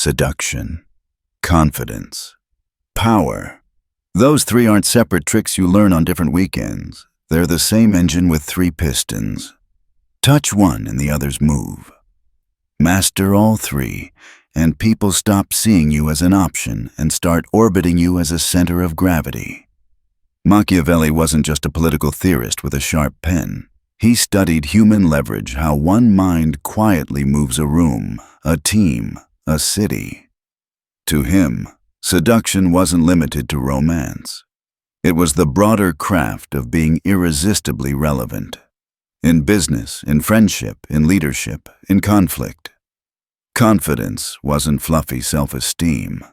seduction, confidence, power. Those three aren't separate tricks you learn on different weekends. They're the same engine with three pistons. Touch one and the others move. Master all three, and people stop seeing you as an option and start orbiting you as a center of gravity. Machiavelli wasn't just a political theorist with a sharp pen. He studied human leverage, how one mind quietly moves a room, a team, a city. To him, seduction wasn't limited to romance. It was the broader craft of being irresistibly relevant. In business, in friendship, in leadership, in conflict. Confidence wasn't fluffy self-esteem.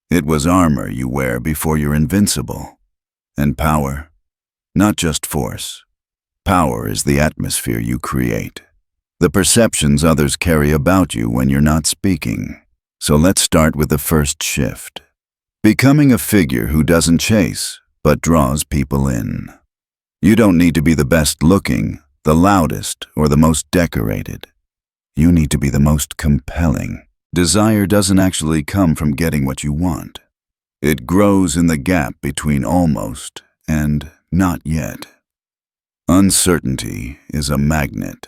It was armor you wear before you're invincible. And power, not just force. Power is the atmosphere you create, the perceptions others carry about you when you're not speaking. So let's start with the first shift. Becoming a figure who doesn't chase, but draws people in. You don't need to be the best looking, the loudest, or the most decorated. You need to be the most compelling. Desire doesn't actually come from getting what you want. It grows in the gap between almost and not yet. Uncertainty is a magnet.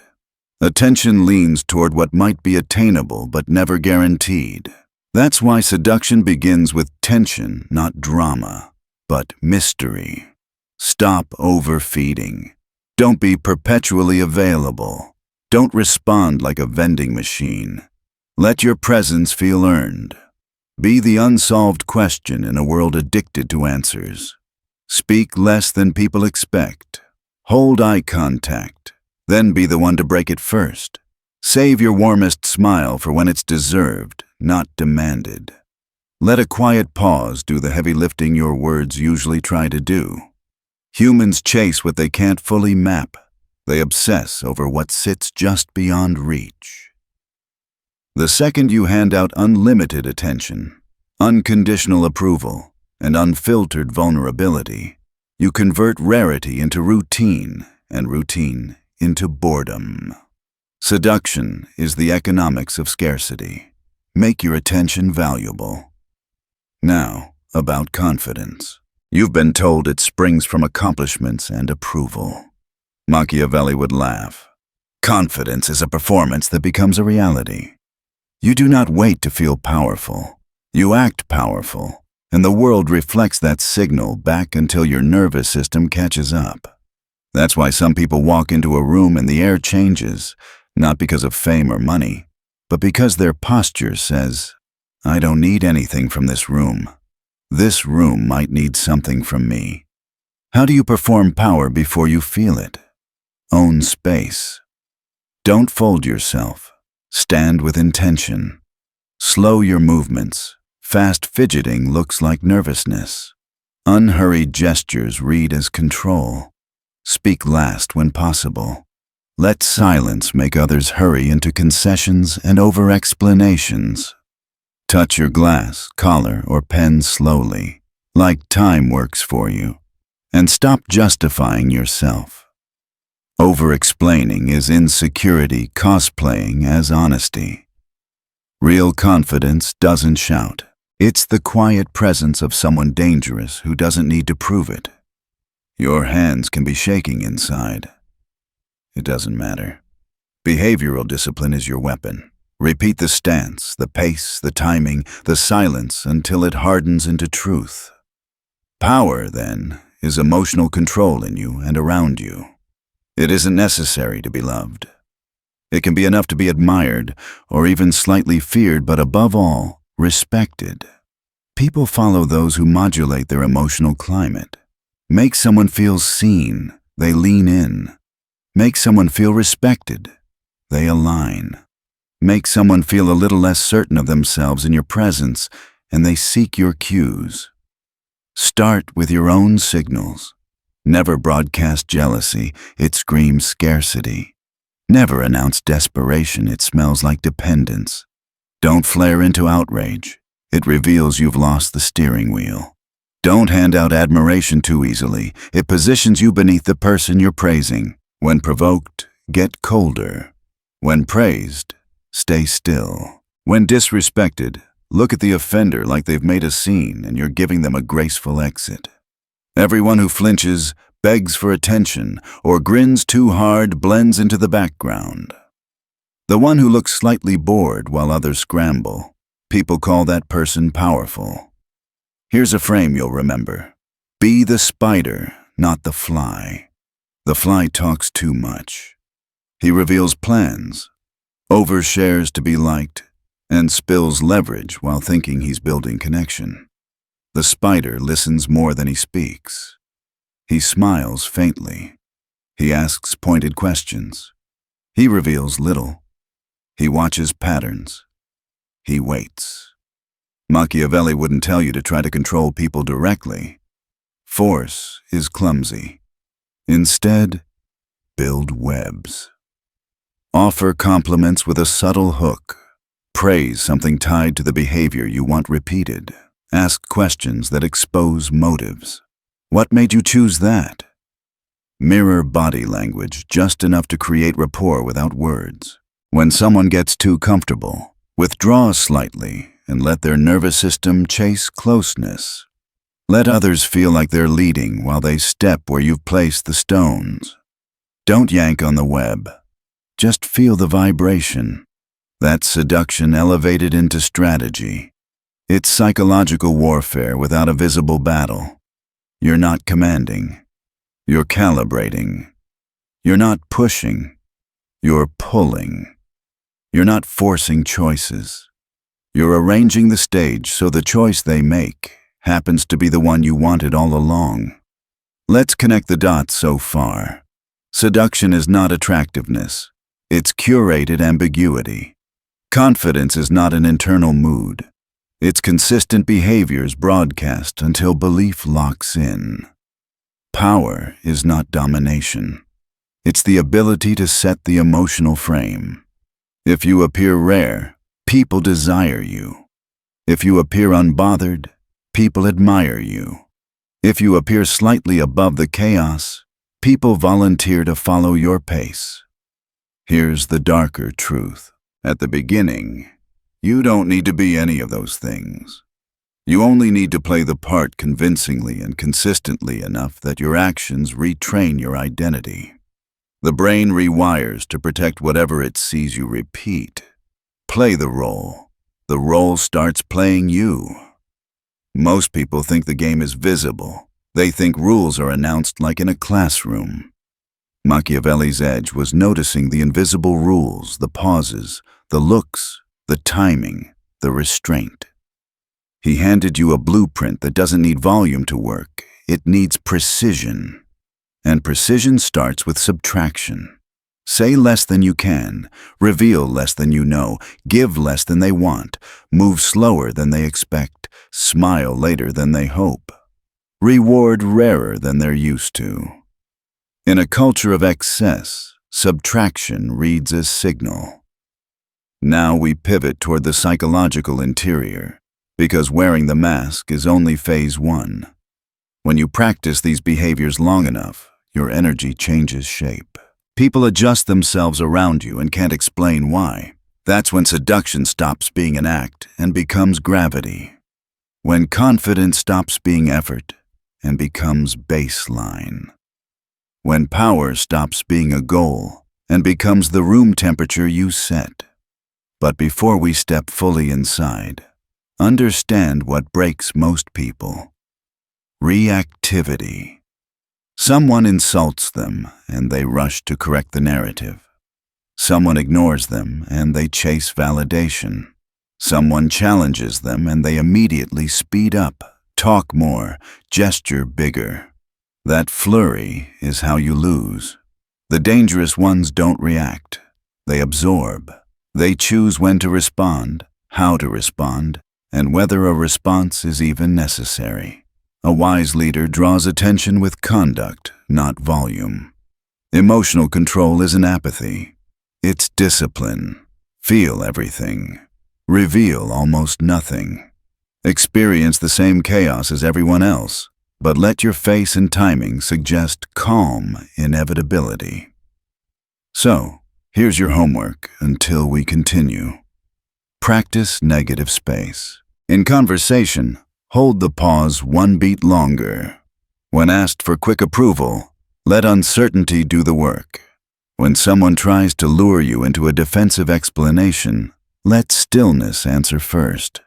Attention leans toward what might be attainable but never guaranteed. That's why seduction begins with tension, not drama, but mystery. Stop overfeeding. Don't be perpetually available. Don't respond like a vending machine. Let your presence feel earned. Be the unsolved question in a world addicted to answers. Speak less than people expect. Hold eye contact, then be the one to break it first. Save your warmest smile for when it's deserved, not demanded. Let a quiet pause do the heavy lifting your words usually try to do. Humans chase what they can't fully map. They obsess over what sits just beyond reach. The second you hand out unlimited attention, unconditional approval, and unfiltered vulnerability, you convert rarity into routine, and routine into boredom. Seduction is the economics of scarcity. Make your attention valuable. Now, about confidence. You've been told it springs from accomplishments and approval. Machiavelli would laugh. Confidence is a performance that becomes a reality. You do not wait to feel powerful. You act powerful. And the world reflects that signal back until your nervous system catches up. That's why some people walk into a room and the air changes, not because of fame or money, but because their posture says, I don't need anything from this room. This room might need something from me. How do you perform power before you feel it? Own space. Don't fold yourself. Stand with intention. Slow your movements. Fast fidgeting looks like nervousness. Unhurried gestures read as control. Speak last when possible. Let silence make others hurry into concessions and over-explanations. Touch your glass, collar, or pen slowly, like time works for you. And stop justifying yourself. Over-explaining is insecurity cosplaying as honesty. Real confidence doesn't shout. It's the quiet presence of someone dangerous who doesn't need to prove it. Your hands can be shaking inside. It doesn't matter. Behavioral discipline is your weapon. Repeat the stance, the pace, the timing, the silence until it hardens into truth. Power, then, is emotional control in you and around you. It isn't necessary to be loved. It can be enough to be admired or even slightly feared, but above all, respected. People follow those who modulate their emotional climate. Make someone feel seen, they lean in. Make someone feel respected, they align. Make someone feel a little less certain of themselves in your presence, and they seek your cues. Start with your own signals. Never broadcast jealousy, it screams scarcity. Never announce desperation, it smells like dependence. Don't flare into outrage. It reveals you've lost the steering wheel. Don't hand out admiration too easily. It positions you beneath the person you're praising. When provoked, get colder. When praised, stay still. When disrespected, look at the offender like they've made a scene and you're giving them a graceful exit. Everyone who flinches, begs for attention, or grins too hard blends into the background. The one who looks slightly bored while others scramble, people call that person powerful. Here's a frame you'll remember. Be the spider, not the fly. The fly talks too much. He reveals plans, overshares to be liked, and spills leverage while thinking he's building connection. The spider listens more than he speaks. He smiles faintly. He asks pointed questions. He reveals little. He watches patterns. He waits. Machiavelli wouldn't tell you to try to control people directly. Force is clumsy. Instead, build webs. Offer compliments with a subtle hook. Praise something tied to the behavior you want repeated. Ask questions that expose motives. What made you choose that? Mirror body language just enough to create rapport without words. When someone gets too comfortable, withdraw slightly and let their nervous system chase closeness. Let others feel like they're leading while they step where you've placed the stones. Don't yank on the web. Just feel the vibration. That's seduction elevated into strategy. It's psychological warfare without a visible battle. You're not commanding. You're calibrating. You're not pushing. You're pulling. You're not forcing choices. You're arranging the stage so the choice they make happens to be the one you wanted all along. Let's connect the dots so far. Seduction is not attractiveness. It's curated ambiguity. Confidence is not an internal mood. It's consistent behaviors broadcast until belief locks in. Power is not domination. It's the ability to set the emotional frame. If you appear rare, people desire you. If you appear unbothered, people admire you. If you appear slightly above the chaos, people volunteer to follow your pace. Here's the darker truth. At the beginning, you don't need to be any of those things. You only need to play the part convincingly and consistently enough that your actions retrain your identity. The brain rewires to protect whatever it sees you repeat. Play the role. The role starts playing you. Most people think the game is visible. They think rules are announced like in a classroom. Machiavelli's edge was noticing the invisible rules, the pauses, the looks, the timing, the restraint. He handed you a blueprint that doesn't need volume to work. It needs precision. And precision starts with subtraction. Say less than you can, reveal less than you know, give less than they want, move slower than they expect, smile later than they hope, reward rarer than they're used to. In a culture of excess, subtraction reads as signal. Now we pivot toward the psychological interior, because wearing the mask is only phase one. When you practice these behaviors long enough, your energy changes shape. People adjust themselves around you and can't explain why. That's when seduction stops being an act and becomes gravity. When confidence stops being effort and becomes baseline. When power stops being a goal and becomes the room temperature you set. But before we step fully inside, understand what breaks most people. Reactivity. Someone insults them and they rush to correct the narrative. Someone ignores them and they chase validation. Someone challenges them and they immediately speed up, talk more, gesture bigger. That flurry is how you lose. The dangerous ones don't react. They absorb. They choose when to respond, how to respond, and whether a response is even necessary. A wise leader draws attention with conduct, not volume. Emotional control isn't apathy. It's discipline. Feel everything. Reveal almost nothing. Experience the same chaos as everyone else, but let your face and timing suggest calm inevitability. So, here's your homework until we continue. Practice negative space. In conversation, hold the pause one beat longer. When asked for quick approval, let uncertainty do the work. When someone tries to lure you into a defensive explanation, let stillness answer first.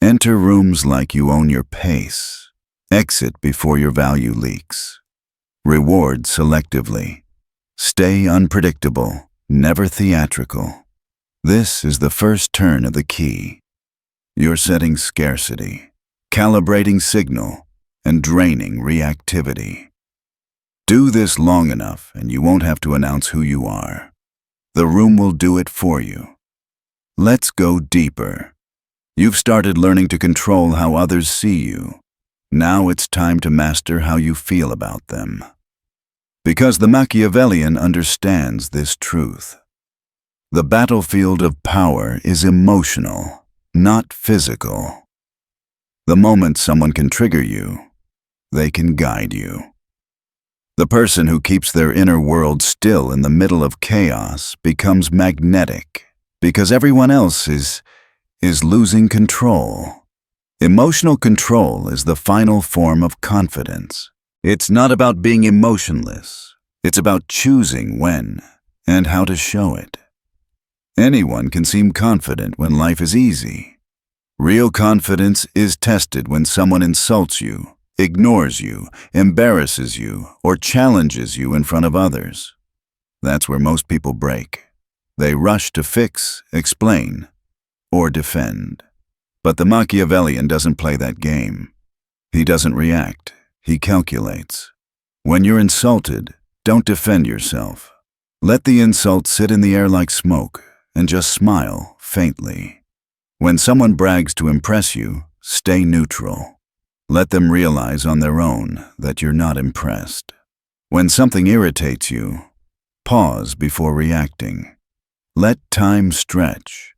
Enter rooms like you own your pace. Exit before your value leaks. Reward selectively. Stay unpredictable, never theatrical. This is the first turn of the key. You're setting scarcity, calibrating signal, and draining reactivity. Do this long enough and you won't have to announce who you are. The room will do it for you. Let's go deeper. You've started learning to control how others see you. Now it's time to master how you feel about them. Because the Machiavellian understands this truth. The battlefield of power is emotional, not physical. The moment someone can trigger you, they can guide you. The person who keeps their inner world still in the middle of chaos becomes magnetic because everyone else is losing control. Emotional control is the final form of confidence. It's not about being emotionless. It's about choosing when and how to show it. Anyone can seem confident when life is easy. Real confidence is tested when someone insults you, ignores you, embarrasses you, or challenges you in front of others. That's where most people break. They rush to fix, explain, or defend. But the Machiavellian doesn't play that game. He doesn't react. He calculates. When you're insulted, don't defend yourself. Let the insult sit in the air like smoke and just smile faintly. When someone brags to impress you, stay neutral. Let them realize on their own that you're not impressed. When something irritates you, pause before reacting. Let time stretch.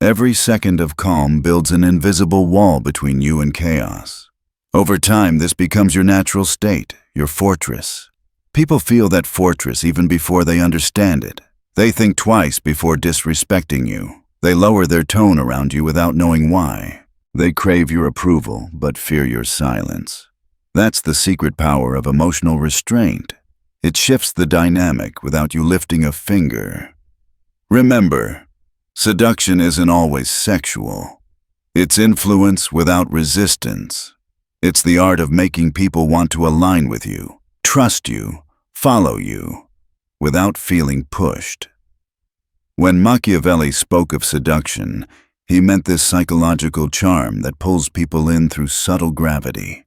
Every second of calm builds an invisible wall between you and chaos. Over time, this becomes your natural state, your fortress. People feel that fortress even before they understand it. They think twice before disrespecting you. They lower their tone around you without knowing why. They crave your approval, but fear your silence. That's the secret power of emotional restraint. It shifts the dynamic without you lifting a finger. Remember, seduction isn't always sexual. It's influence without resistance. It's the art of making people want to align with you, trust you, follow you, without feeling pushed. When Machiavelli spoke of seduction, he meant this psychological charm that pulls people in through subtle gravity.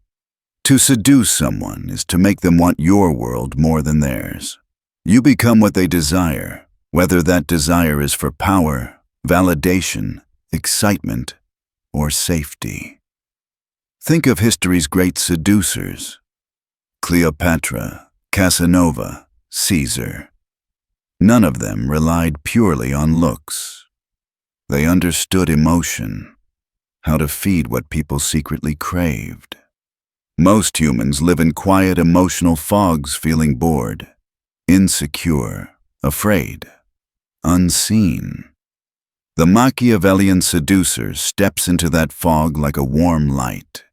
To seduce someone is to make them want your world more than theirs. You become what they desire, whether that desire is for power, validation, excitement, or safety. Think of history's great seducers: Cleopatra, Casanova, Caesar. None of them relied purely on looks. They understood emotion, how to feed what people secretly craved. Most humans live in quiet emotional fogs, feeling bored, insecure, afraid, unseen. The Machiavellian seducer steps into that fog like a warm light.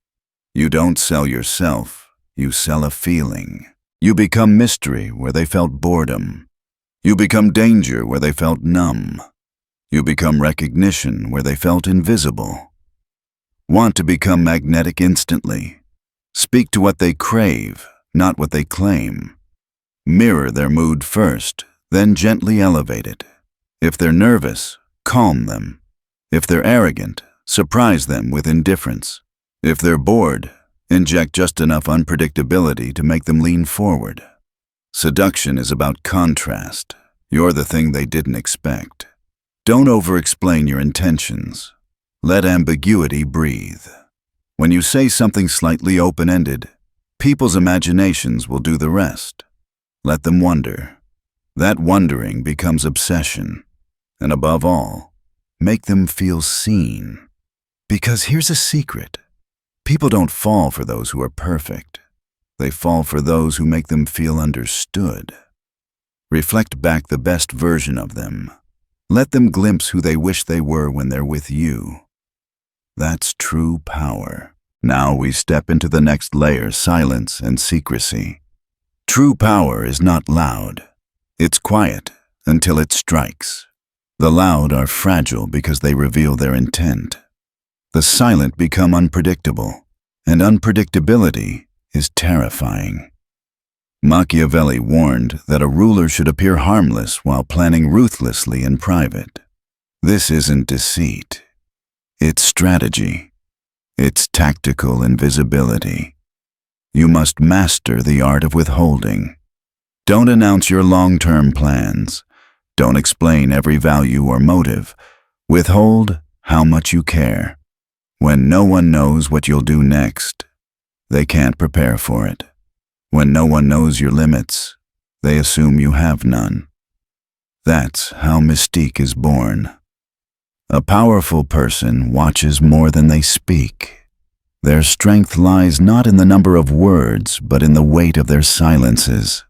You don't sell yourself, you sell a feeling. You become mystery where they felt boredom. You become danger where they felt numb. You become recognition where they felt invisible. Want to become magnetic instantly? Speak to what they crave, not what they claim. Mirror their mood first, then gently elevate it. If they're nervous, calm them. If they're arrogant, surprise them with indifference. If they're bored, inject just enough unpredictability to make them lean forward. Seduction is about contrast. You're the thing they didn't expect. Don't over-explain your intentions. Let ambiguity breathe. When you say something slightly open-ended, people's imaginations will do the rest. Let them wonder. That wondering becomes obsession. And above all, make them feel seen. Because here's a secret. People don't fall for those who are perfect. They fall for those who make them feel understood. Reflect back the best version of them. Let them glimpse who they wish they were when they're with you. That's true power. Now we step into the next layer, silence and secrecy. True power is not loud. It's quiet until it strikes. The loud are fragile because they reveal their intent. The silent become unpredictable, and unpredictability is terrifying. Machiavelli warned that a ruler should appear harmless while planning ruthlessly in private. This isn't deceit. It's strategy. It's tactical invisibility. You must master the art of withholding. Don't announce your long-term plans. Don't explain every value or motive. Withhold how much you care. When no one knows what you'll do next, they can't prepare for it. When no one knows your limits, they assume you have none. That's how mystique is born. A powerful person watches more than they speak. Their strength lies not in the number of words, but in the weight of their silences.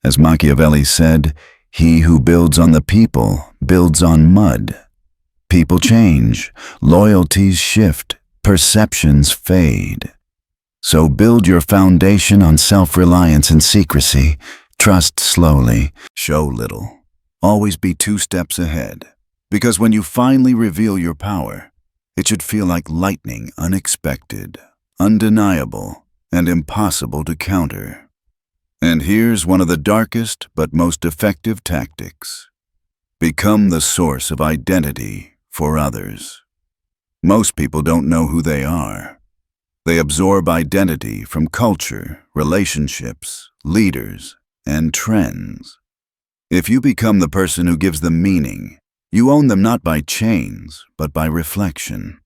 As Machiavelli said, "He who builds on the people builds on mud." People change, loyalties shift, perceptions fade. So build your foundation on self-reliance and secrecy. Trust slowly, show little. Always be 2 steps ahead. Because when you finally reveal your power, it should feel like lightning, unexpected, undeniable, and impossible to counter. And here's one of the darkest but most effective tactics. Become the source of identity for others. Most people don't know who they are. They absorb identity from culture, relationships, leaders, and trends. If you become the person who gives them meaning, you own them not by chains, but by reflection.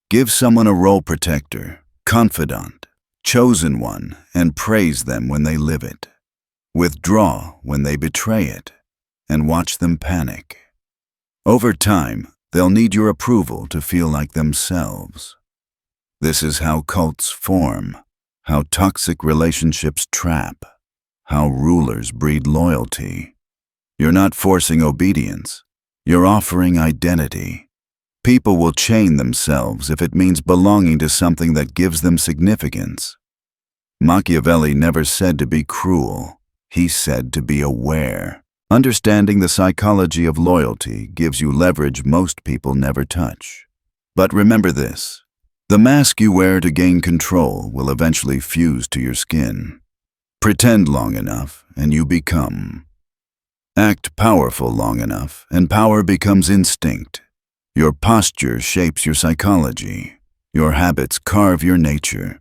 Give someone a role protector, confidant, chosen one, and praise them when they live it. Withdraw when they betray it, and watch them panic. Over time, they'll need your approval to feel like themselves. This is how cults form, how toxic relationships trap, how rulers breed loyalty. You're not forcing obedience, you're offering identity. People will chain themselves if it means belonging to something that gives them significance. Machiavelli never said to be cruel, he said to be aware. Understanding the psychology of loyalty gives you leverage most people never touch. But remember this. The mask you wear to gain control will eventually fuse to your skin. Pretend long enough, and you become. Act powerful long enough, and power becomes instinct. Your posture shapes your psychology. Your habits carve your nature.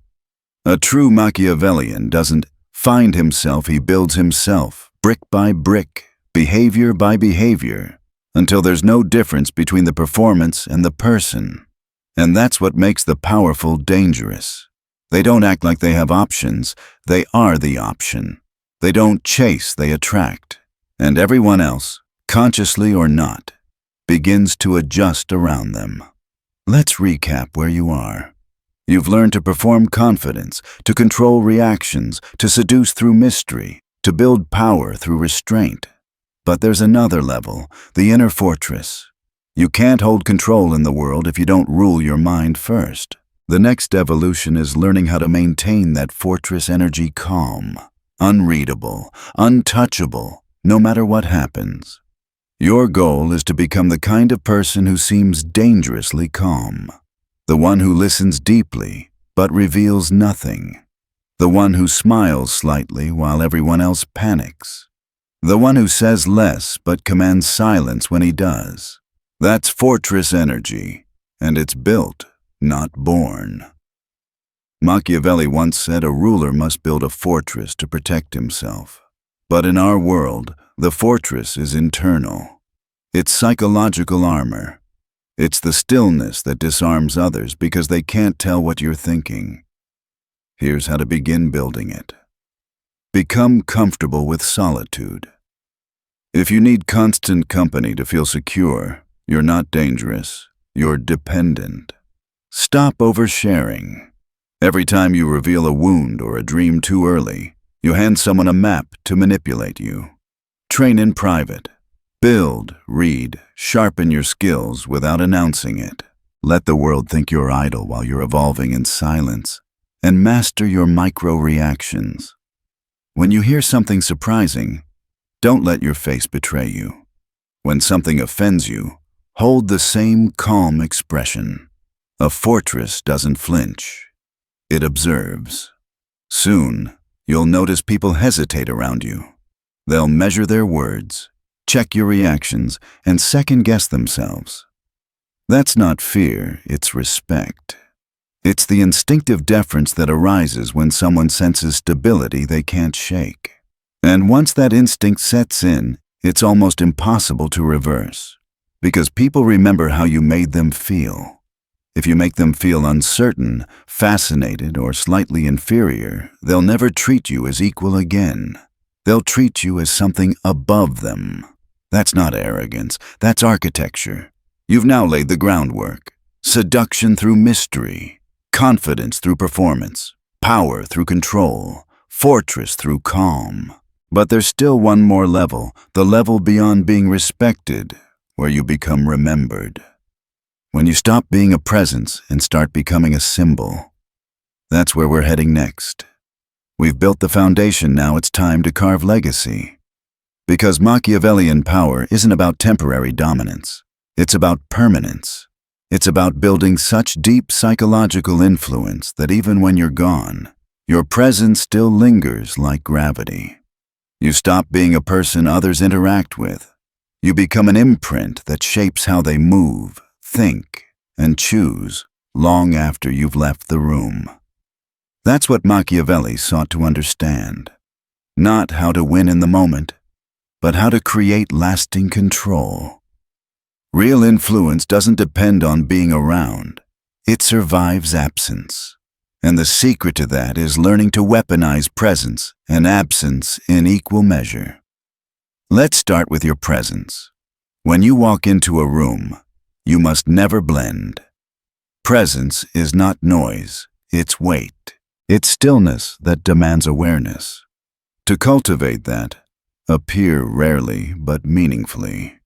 A true Machiavellian doesn't find himself, he builds himself, brick by brick, behavior by behavior, until there's no difference between the performance and the person. And that's what makes the powerful dangerous. They don't act like they have options, they are the option. They don't chase, they attract. And everyone else, consciously or not, begins to adjust around them. Let's recap where you are. You've learned to perform confidence, to control reactions, to seduce through mystery, to build power through restraint. But there's another level, the inner fortress. You can't hold control in the world if you don't rule your mind first. The next evolution is learning how to maintain that fortress energy calm, unreadable, untouchable, no matter what happens. Your goal is to become the kind of person who seems dangerously calm. The one who listens deeply, but reveals nothing. The one who smiles slightly while everyone else panics. The one who says less but commands silence when he does. That's fortress energy, and it's built, not born. Machiavelli once said a ruler must build a fortress to protect himself. But in our world, the fortress is internal. It's psychological armor. It's the stillness that disarms others because they can't tell what you're thinking. Here's how to begin building it. Become comfortable with solitude. If you need constant company to feel secure, you're not dangerous, you're dependent. Stop oversharing. Every time you reveal a wound or a dream too early, you hand someone a map to manipulate you. Train in private. Build, read, sharpen your skills without announcing it. Let the world think you're idle while you're evolving in silence, and master your micro-reactions. When you hear something surprising, don't let your face betray you. When something offends you, hold the same calm expression. A fortress doesn't flinch. It observes. Soon, you'll notice people hesitate around you. They'll measure their words, check your reactions, and second-guess themselves. That's not fear, it's respect. It's the instinctive deference that arises when someone senses stability they can't shake. And once that instinct sets in, it's almost impossible to reverse, because people remember how you made them feel. If you make them feel uncertain, fascinated, or slightly inferior, they'll never treat you as equal again. They'll treat you as something above them. That's not arrogance, that's architecture. You've now laid the groundwork. Seduction through mystery, confidence through performance, power through control, fortress through calm. But there's still one more level, the level beyond being respected, where you become remembered. When you stop being a presence and start becoming a symbol. That's where we're heading next. We've built the foundation, now it's time to carve legacy. Because Machiavellian power isn't about temporary dominance. It's about permanence. It's about building such deep psychological influence that even when you're gone, your presence still lingers like gravity. You stop being a person others interact with. You become an imprint that shapes how they move, think, and choose long after you've left the room. That's what Machiavelli sought to understand. Not how to win in the moment, but how to create lasting control. Real influence doesn't depend on being around. It survives absence. And the secret to that is learning to weaponize presence and absence in equal measure. Let's start with your presence. When you walk into a room, you must never blend. Presence is not noise, it's weight. It's stillness that demands awareness. To cultivate that, appear rarely but meaningfully.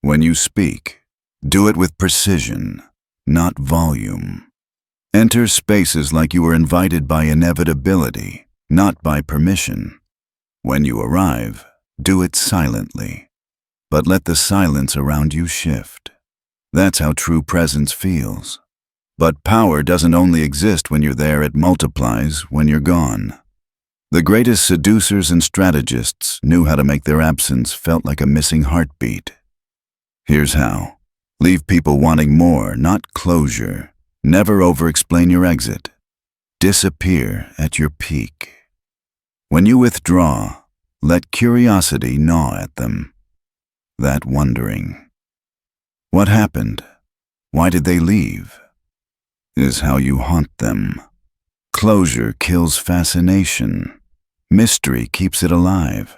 When you speak, do it with precision, not volume. Enter spaces like you were invited by inevitability, not by permission. When you arrive, do it silently, but let the silence around you shift. That's how true presence feels. But power doesn't only exist when you're there, it multiplies when you're gone. The greatest seducers and strategists knew how to make their absence felt like a missing heartbeat. Here's how. Leave people wanting more, not closure. Never over-explain your exit. Disappear at your peak. When you withdraw, let curiosity gnaw at them. That wondering. What happened? Why did they leave? Is how you haunt them. Closure kills fascination. Mystery keeps it alive.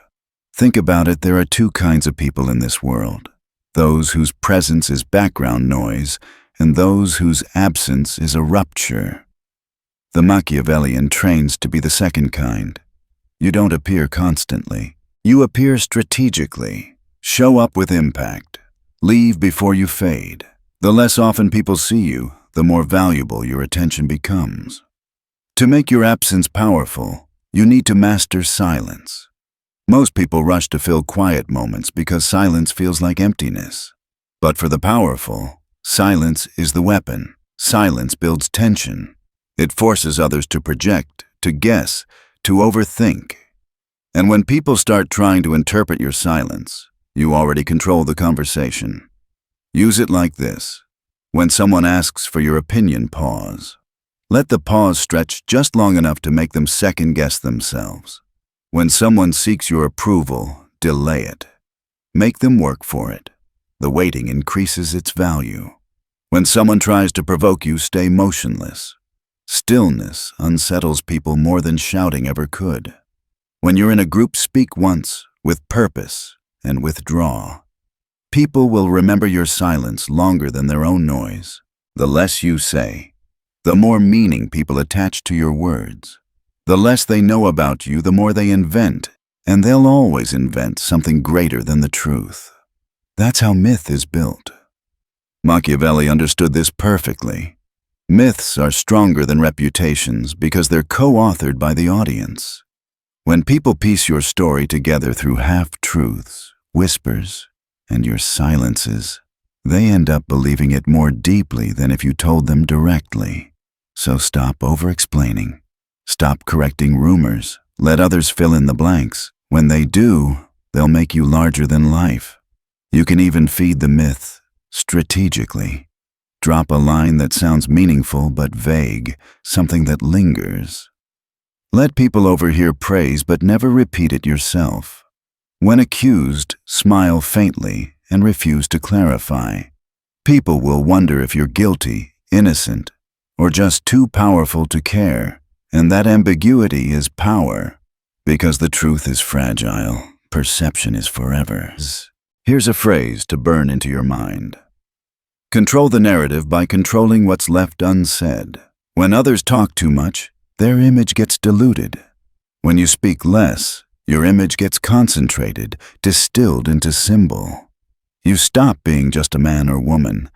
Think about it, there are two kinds of people in this world. Those whose presence is background noise, and those whose absence is a rupture. The Machiavellian trains to be the second kind. You don't appear constantly. You appear strategically. Show up with impact. Leave before you fade. The less often people see you, the more valuable your attention becomes. To make your absence powerful, you need to master silence. Most people rush to fill quiet moments because silence feels like emptiness. But for the powerful, silence is the weapon. Silence builds tension. It forces others to project, to guess, to overthink. And when people start trying to interpret your silence, you already control the conversation. Use it like this. When someone asks for your opinion, pause. Let the pause stretch just long enough to make them second-guess themselves. When someone seeks your approval, delay it. Make them work for it. The waiting increases its value. When someone tries to provoke you, stay motionless. Stillness unsettles people more than shouting ever could. When you're in a group, speak once, with purpose, and withdraw. People will remember your silence longer than their own noise. The less you say, the more meaning people attach to your words. The less they know about you, the more they invent, and they'll always invent something greater than the truth. That's how myth is built. Machiavelli understood this perfectly. Myths are stronger than reputations because they're co-authored by the audience. When people piece your story together through half-truths, whispers, and your silences, they end up believing it more deeply than if you told them directly. So stop over-explaining. Stop correcting rumors. Let others fill in the blanks. When they do, they'll make you larger than life. You can even feed the myth strategically. Drop a line that sounds meaningful but vague, something that lingers. Let people overhear praise but never repeat it yourself. When accused, smile faintly and refuse to clarify. People will wonder if you're guilty, innocent, or just too powerful to care. And that ambiguity is power. Because the truth is fragile, perception is forever. Here's a phrase to burn into your mind. Control the narrative by controlling what's left unsaid. When others talk too much, their image gets diluted. When you speak less, your image gets concentrated, distilled into symbol. You stop being just a man or woman.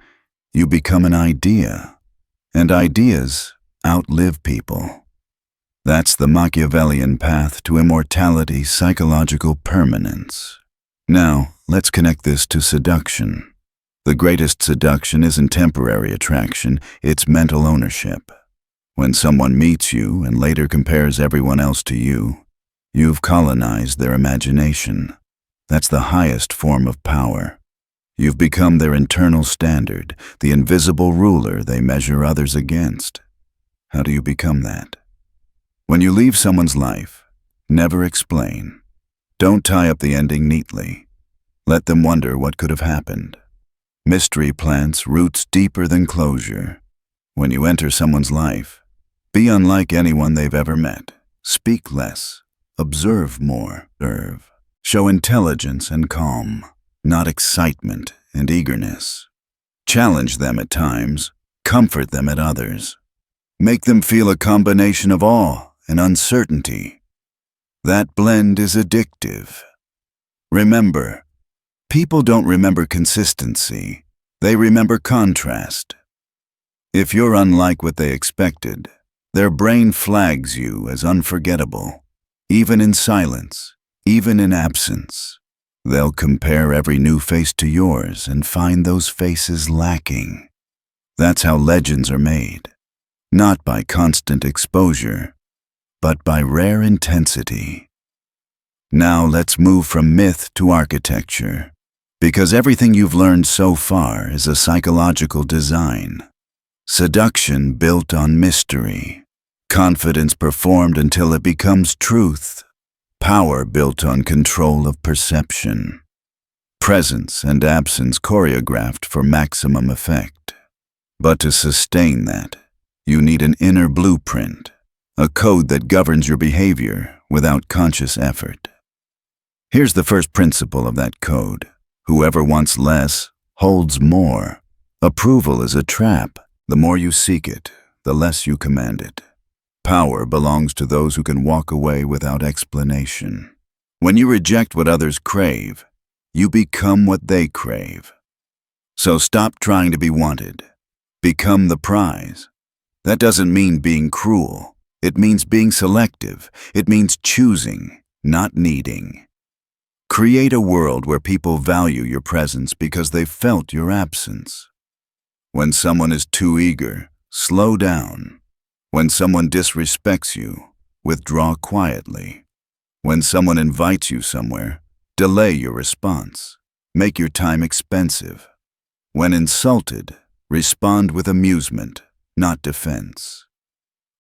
You become an idea. And ideas outlive people. That's the Machiavellian path to immortality, psychological permanence. Now, let's connect this to seduction. The greatest seduction isn't temporary attraction, it's mental ownership. When someone meets you and later compares everyone else to you, you've colonized their imagination. That's the highest form of power. You've become their internal standard, the invisible ruler they measure others against. How do you become that? When you leave someone's life, never explain. Don't tie up the ending neatly. Let them wonder what could have happened. Mystery plants roots deeper than closure. When you enter someone's life, be unlike anyone they've ever met. Speak less. Observe more. Show intelligence and calm, not excitement and eagerness. Challenge them at times. Comfort them at others. Make them feel a combination of awe and uncertainty. That blend is addictive. Remember, people don't remember consistency. They remember contrast. If you're unlike what they expected, their brain flags you as unforgettable. Even in silence, even in absence, they'll compare every new face to yours and find those faces lacking. That's how legends are made. Not by constant exposure, but by rare intensity. Now let's move from myth to architecture, because everything you've learned so far is a psychological design. Seduction built on mystery. Confidence performed until it becomes truth. Power built on control of perception. Presence and absence choreographed for maximum effect. But to sustain that, you need an inner blueprint, a code that governs your behavior without conscious effort. Here's the first principle of that code. Whoever wants less holds more. Approval is a trap. The more you seek it, the less you command it. Power belongs to those who can walk away without explanation. When you reject what others crave, you become what they crave. So stop trying to be wanted. Become the prize. That doesn't mean being cruel. It means being selective. It means choosing, not needing. Create a world where people value your presence because they've felt your absence. When someone is too eager, slow down. When someone disrespects you, withdraw quietly. When someone invites you somewhere, delay your response. Make your time expensive. When insulted, respond with amusement, not defense.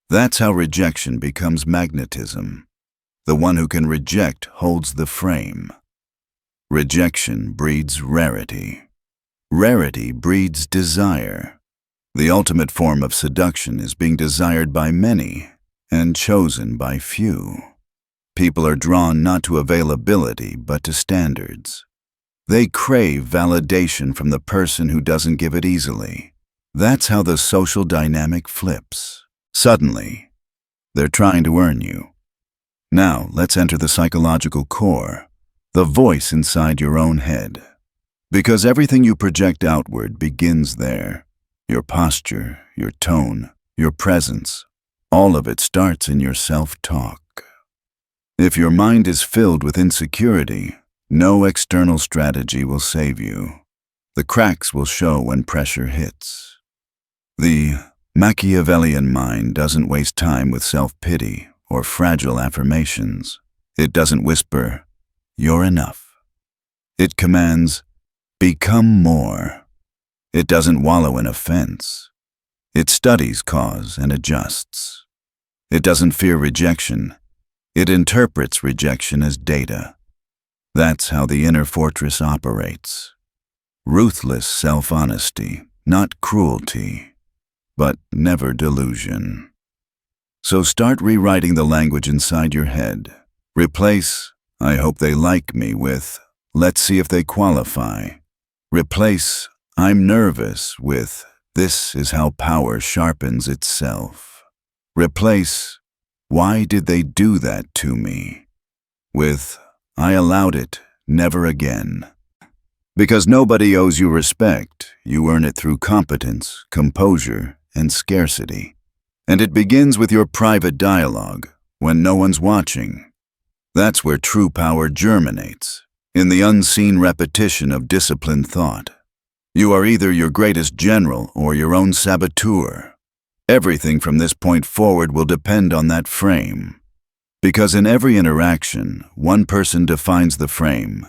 That's how rejection becomes magnetism. The one who can reject holds the frame. Rejection breeds rarity. Rarity breeds desire. The ultimate form of seduction is being desired by many and chosen by few. People are drawn not to availability but to standards. They crave validation from the person who doesn't give it easily. That's how the social dynamic flips. Suddenly, they're trying to earn you. Now, let's enter the psychological core, the voice inside your own head. Because everything you project outward begins there. Your posture, your tone, your presence, all of it starts in your self-talk. If your mind is filled with insecurity, no external strategy will save you. The cracks will show when pressure hits. The Machiavellian mind doesn't waste time with self-pity or fragile affirmations. It doesn't whisper, "You're enough." It commands, "Become more." It doesn't wallow in offense. It studies cause and adjusts. It doesn't fear rejection. It interprets rejection as data. That's how the inner fortress operates. Ruthless self-honesty, not cruelty, but never delusion. So start rewriting the language inside your head. Replace, "I hope they like me," with, "Let's see if they qualify." Replace, "I'm nervous," with, "This is how power sharpens itself." Replace, "Why did they do that to me?" with, "I allowed it, never again." Because nobody owes you respect, you earn it through competence, composure, and scarcity. And it begins with your private dialogue, when no one's watching. That's where true power germinates, in the unseen repetition of disciplined thought. You are either your greatest general or your own saboteur. Everything from this point forward will depend on that frame. Because in every interaction, one person defines the frame,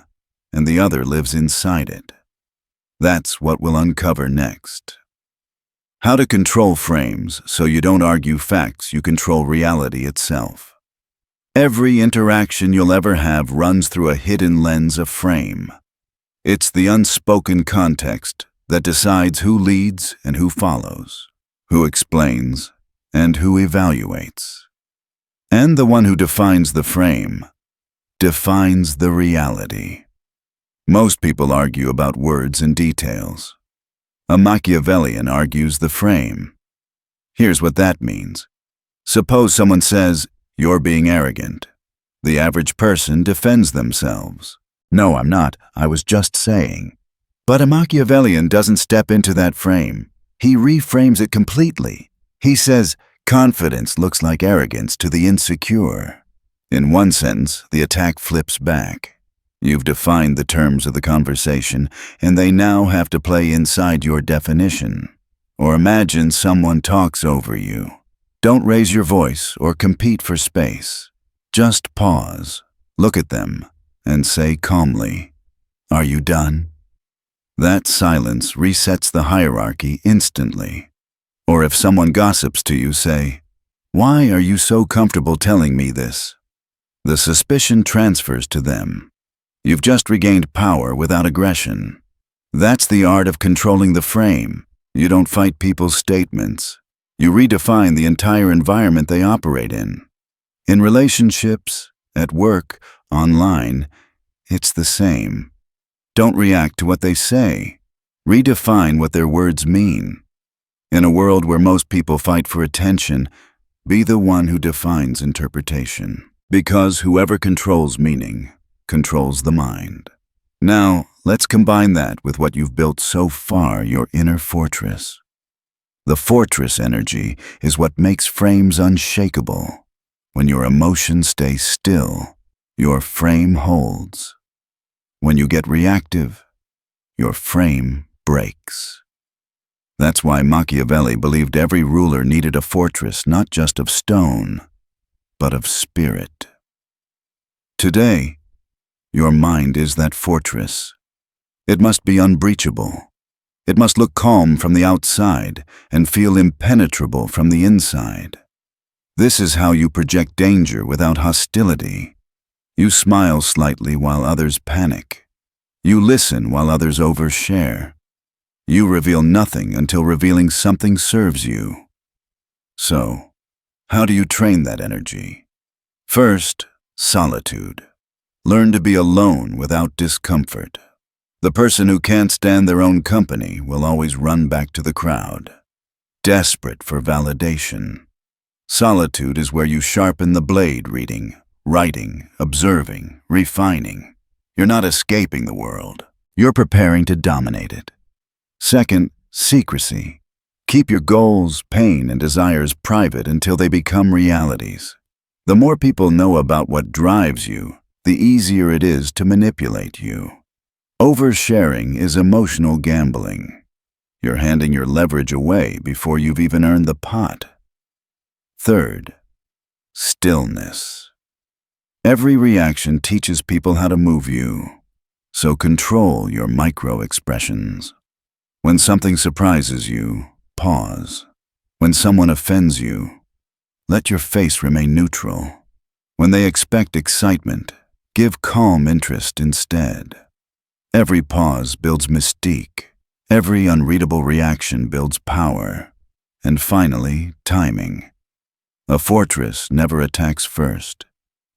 and the other lives inside it. That's what we'll uncover next. How to control frames so you don't argue facts, you control reality itself. Every interaction you'll ever have runs through a hidden lens of frame. It's the unspoken context that decides who leads and who follows, who explains and who evaluates. And the one who defines the frame defines the reality. Most people argue about words and details. A Machiavellian argues the frame. Here's what that means. Suppose someone says, "You're being arrogant." The average person defends themselves. "No, I'm not. I was just saying." But a Machiavellian doesn't step into that frame. He reframes it completely. He says, "Confidence looks like arrogance to the insecure." In one sentence, the attack flips back. You've defined the terms of the conversation, and they now have to play inside your definition. Or imagine someone talks over you. Don't raise your voice or compete for space. Just pause, look at them, and say calmly, "Are you done?" That silence resets the hierarchy instantly. Or if someone gossips to you, say, "Why are you so comfortable telling me this?" The suspicion transfers to them. You've just regained power without aggression. That's the art of controlling the frame. You don't fight people's statements. You redefine the entire environment they operate in. In relationships, at work, online, it's the same. Don't react to what they say. Redefine what their words mean. In a world where most people fight for attention, be the one who defines interpretation. Because whoever controls meaning controls the mind. Now, let's combine that with what you've built so far, your inner fortress. The fortress energy is what makes frames unshakable. When your emotions stay still, your frame holds. When you get reactive, your frame breaks. That's why Machiavelli believed every ruler needed a fortress not just of stone, but of spirit. Today, your mind is that fortress. It must be unbreachable. It must look calm from the outside and feel impenetrable from the inside. This is how you project danger without hostility. You smile slightly while others panic. You listen while others overshare. You reveal nothing until revealing something serves you. So, how do you train that energy? First, solitude. Learn to be alone without discomfort. The person who can't stand their own company will always run back to the crowd, desperate for validation. Solitude is where you sharpen the blade, reading, writing, observing, refining. You're not escaping the world. You're preparing to dominate it. Second, secrecy. Keep your goals, pain, and desires private until they become realities. The more people know about what drives you, the easier it is to manipulate you. Oversharing is emotional gambling. You're handing your leverage away before you've even earned the pot. Third, stillness. Every reaction teaches people how to move you, so control your micro-expressions. When something surprises you, pause. When someone offends you, let your face remain neutral. When they expect excitement, give calm interest instead. Every pause builds mystique. Every unreadable reaction builds power. And finally, timing. A fortress never attacks first.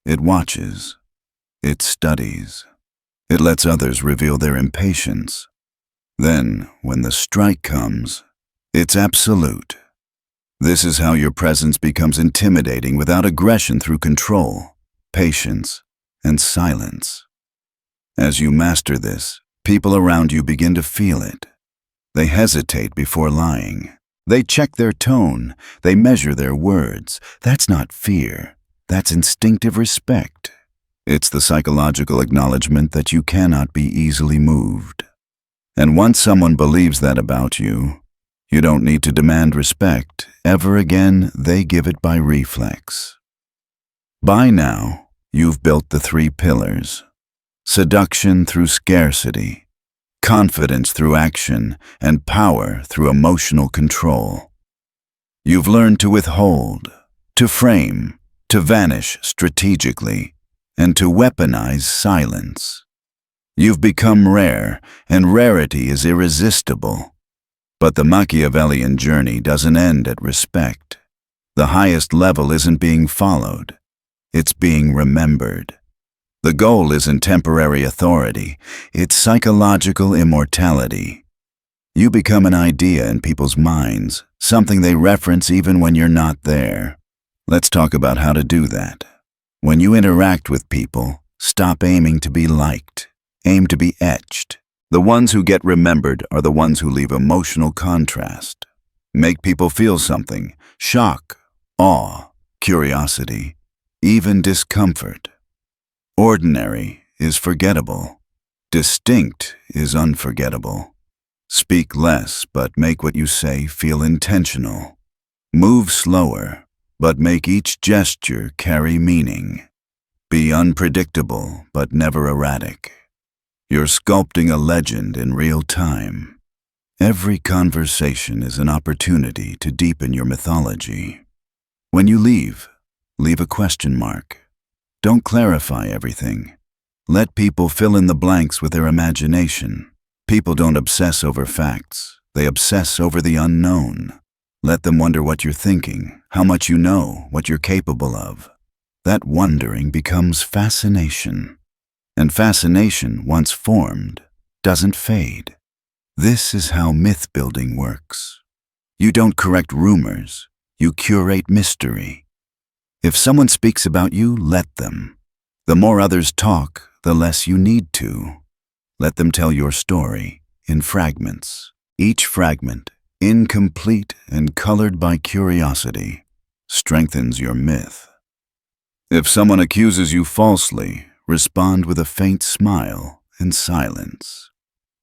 It watches. It studies. It lets others reveal their impatience. Then, when the strike comes, it's absolute. This is how your presence becomes intimidating without aggression through control, patience, and silence. As you master this, people around you begin to feel it. They hesitate before lying. They check their tone. They measure their words. That's not fear. That's instinctive respect. It's the psychological acknowledgement that you cannot be easily moved. And once someone believes that about you, you don't need to demand respect. Ever again, they give it by reflex. By now, you've built the 3 pillars: seduction through scarcity, confidence through action, and power through emotional control. You've learned to withhold, to frame, to vanish strategically, and to weaponize silence. You've become rare, and rarity is irresistible. But the Machiavellian journey doesn't end at respect. The highest level isn't being followed. It's being remembered. The goal isn't temporary authority. It's psychological immortality. You become an idea in people's minds, something they reference even when you're not there. Let's talk about how to do that. When you interact with people, stop aiming to be liked. Aim to be etched. The ones who get remembered are the ones who leave emotional contrast. Make people feel something: shock, awe, curiosity, even discomfort. Ordinary is forgettable. Distinct is unforgettable. Speak less, but make what you say feel intentional. Move slower, but make each gesture carry meaning. Be unpredictable, but never erratic. You're sculpting a legend in real time. Every conversation is an opportunity to deepen your mythology. When you leave a question mark. Don't clarify everything. Let people fill in the blanks with their imagination. People don't obsess over facts. They obsess over the unknown. Let them wonder what you're thinking, how much you know, what you're capable of. That wondering becomes fascination. And fascination, once formed, doesn't fade. This is how myth-building works. You don't correct rumors, you curate mystery. If someone speaks about you, let them. The more others talk, the less you need to. Let them tell your story in fragments. Each fragment, incomplete and colored by curiosity, strengthens your myth. If someone accuses you falsely, respond with a faint smile and silence.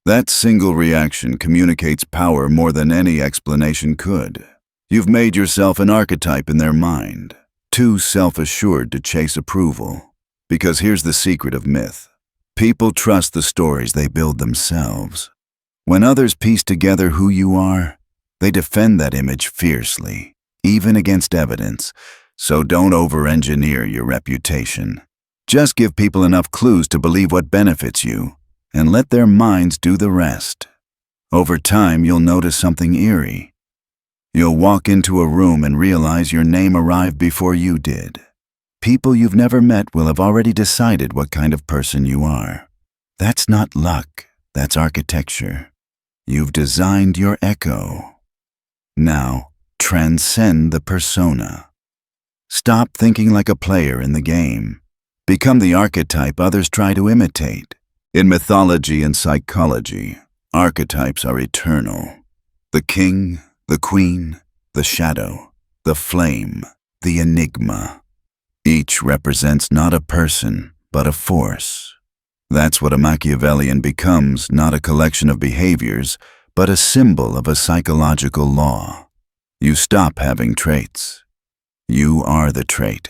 That single reaction communicates power more than any explanation could. You've made yourself an archetype in their mind, too self-assured to chase approval. Because here's the secret of myth. People trust the stories they build themselves. When others piece together who you are, they defend that image fiercely, even against evidence. So don't over-engineer your reputation. Just give people enough clues to believe what benefits you, and let their minds do the rest. Over time, you'll notice something eerie. You'll walk into a room and realize your name arrived before you did. People you've never met will have already decided what kind of person you are. That's not luck, that's architecture. You've designed your echo. Now, transcend the persona. Stop thinking like a player in the game. Become the archetype others try to imitate. In mythology and psychology, archetypes are eternal. The king, the queen, the shadow, the flame, the enigma. Each represents not a person, but a force. That's what a Machiavellian becomes, not a collection of behaviors, but a symbol of a psychological law. You stop having traits. You are the trait.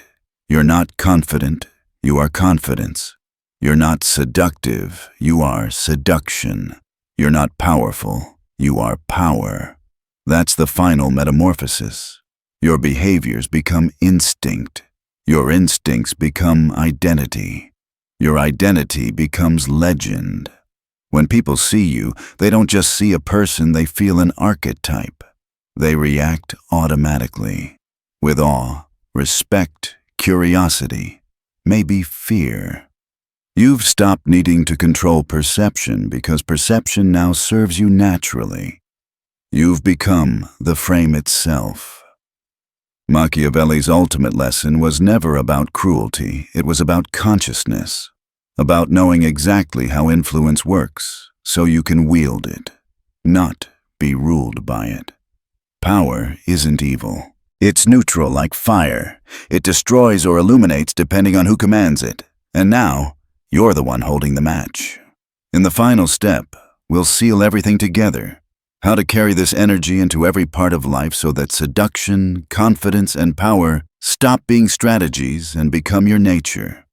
You're not confident, you are confidence. You're not seductive, you are seduction. You're not powerful, you are power. That's the final metamorphosis. Your behaviors become instinct. Your instincts become identity. Your identity becomes legend. When people see you, they don't just see a person, they feel an archetype. They react automatically, with awe, respect, curiosity, maybe fear. You've stopped needing to control perception because perception now serves you naturally. You've become the frame itself. Machiavelli's ultimate lesson was never about cruelty, it was about consciousness, about knowing exactly how influence works, so you can wield it, not be ruled by it. Power isn't evil. It's neutral like fire. It destroys or illuminates depending on who commands it. And now, you're the one holding the match. In the final step, we'll seal everything together. How to carry this energy into every part of life so that seduction, confidence, and power stop being strategies and become your nature.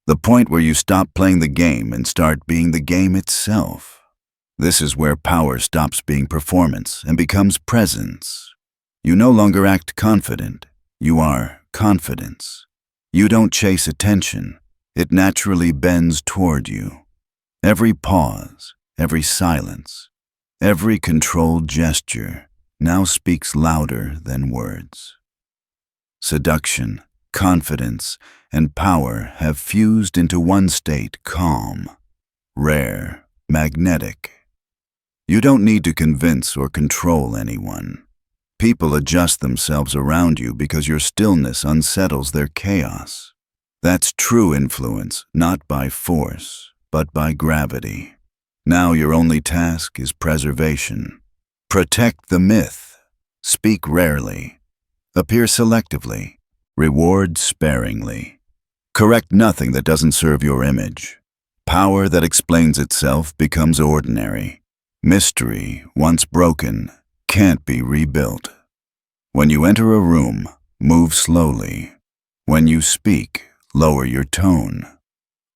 The point where you stop playing the game and start being the game itself. This is where power stops being performance and becomes presence. You no longer act confident. You are confidence. You don't chase attention. It naturally bends toward you. Every pause, every silence, every controlled gesture now speaks louder than words. Seduction, confidence, and power have fused into one state: calm, rare, magnetic. You don't need to convince or control anyone. People adjust themselves around you because your stillness unsettles their chaos. That's true influence, not by force, but by gravity. Now your only task is preservation. Protect the myth. Speak rarely. Appear selectively. Reward sparingly. Correct nothing that doesn't serve your image. Power that explains itself becomes ordinary. Mystery, once broken, can't be rebuilt. When you enter a room, move slowly. When you speak, lower your tone.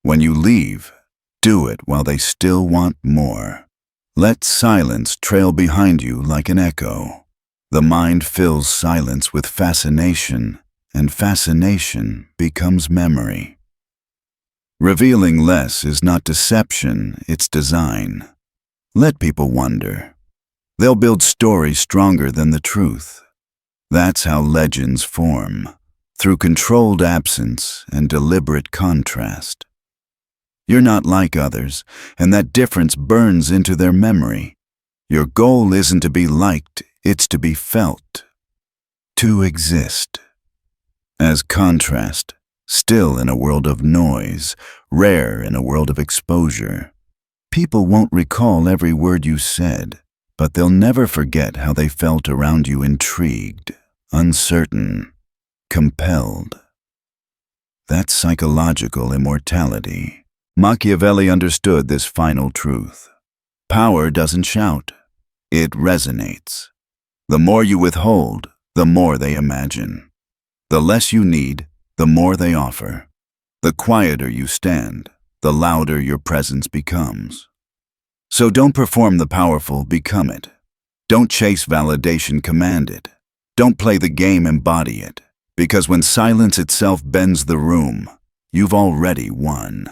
When you leave, do it while they still want more. Let silence trail behind you like an echo. The mind fills silence with fascination, and fascination becomes memory. Revealing less is not deception, it's design. Let people wonder. They'll build stories stronger than the truth. That's how legends form, through controlled absence and deliberate contrast. You're not like others, and that difference burns into their memory. Your goal isn't to be liked, it's to be felt, to exist. As contrast, still in a world of noise, rare in a world of exposure. People won't recall every word you said, but they'll never forget how they felt around you, intrigued, uncertain, compelled. That's psychological immortality. Machiavelli understood this final truth. Power doesn't shout, it resonates. The more you withhold, the more they imagine. The less you need, the more they offer. The quieter you stand, the louder your presence becomes. So don't perform the powerful, become it. Don't chase validation, command it. Don't play the game, embody it. Because when silence itself bends the room, you've already won.